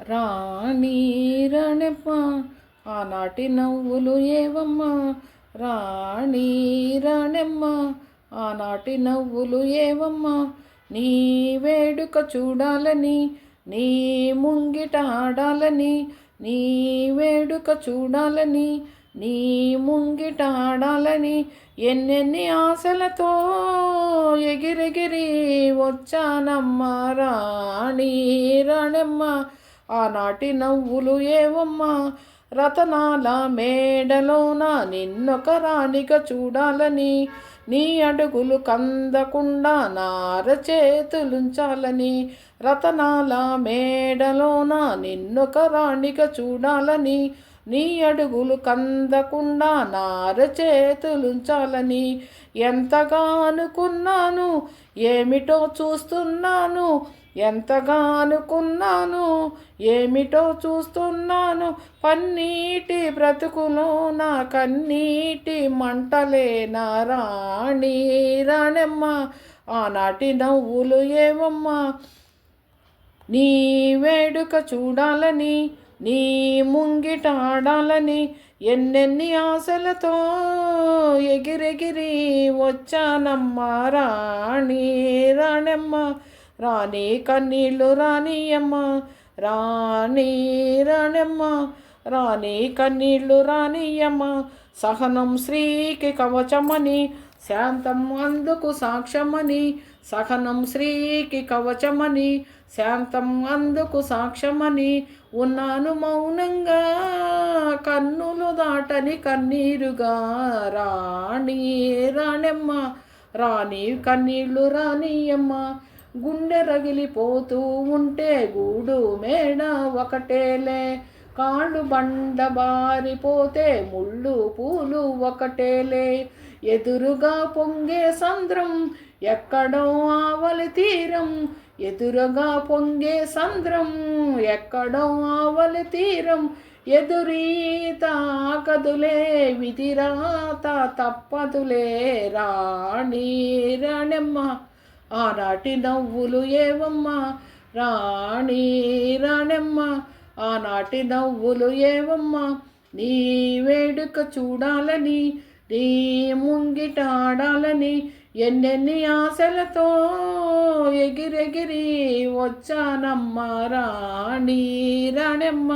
రాణి రణెమ్మ ఆనాటి నవ్వులు ఏవమ్మా, రాణి రణెమ్మ ఆనాటి నవ్వులు ఏవమ్మా. నీ వేడుక చూడాలని, నీ ముంగిట ఆడాలని, నీ వేడుక చూడాలని, నీ ముంగిట ఆడాలని ఎన్నెన్ని ఆశలతో ఎగిరెగిరి వచ్చానమ్మా, రాణి రణెమ్మ ఆనాటి నవ్వులు ఏవమ్మా. రతనాల మేడలోన నిన్నొక రాణిగా చూడాలని, నీ అడుగులు కందకుండా నార చేతులుంచాలని, రతనాల మేడలోన నిన్నొక రాణిగా చూడాలని, నీ అడుగులు కందకుండా నార చేతులుంచాలని ఎంతగా అనుకున్నాను, ఏమిటో చూస్తున్నాను, ఎంతగా అనుకున్నాను, ఏమిటో చూస్తున్నాను. పన్నీటి బ్రతుకులో నా కన్నీటి మంటలే నా రాణి రణెమ్మ ఆనాటి నవ్వులు ఏవమ్మా. నీ వేడుక చూడాలని, నీ ముంగిట ఆడాలని ఎన్నెన్ని ఆశలతో ఎగిరెగిరి వచ్చానమ్మా, రాణి రణెమ్మ. రాణి కన్నీళ్ళు రానియమ్మ, రాణి రణెమ్మ, రాణి కన్నీళ్ళు రానియమ్మ. సహనం శ్రీకి కవచమని, శాంతం అందుకు సాక్ష్యమని, సహనం శ్రీకి కవచమని, శాంతం అందుకు సాక్ష్యమని ఉన్నాను మౌనంగా, కన్నులు దాటని కన్నీరుగా, రాణి రణెమ్మ. రాణి కన్నీళ్ళు రానియమ్మ. గుండె రగిలిపోతూ ఉంటే గూడు మేడ ఒకటేలే, కాళ్ళు బండ బారిపోతే ముళ్ళు పూలు ఒకటేలే. ఎదురుగా పొంగే సంద్రం ఎక్కడో ఆవలి తీరం, ఎదురుగా పొంగే సంద్రం ఎక్కడో ఆవలి తీరం. ఎదురీత ఆగదులే విధిరాత తప్పదులే, రాణి రణెమ్మ ఆనాటి నవ్వులు ఏవమ్మా, రాణి రణెమ్మ ఆనాటి నవ్వులు ఏవమ్మా. నీ వేడుక చూడాలని, నీ ముంగిట ఆడాలని ఎన్నెన్ని ఆశలతో ఎగిరెగిరి వచ్చానమ్మా, రాణి రణెమ్మ.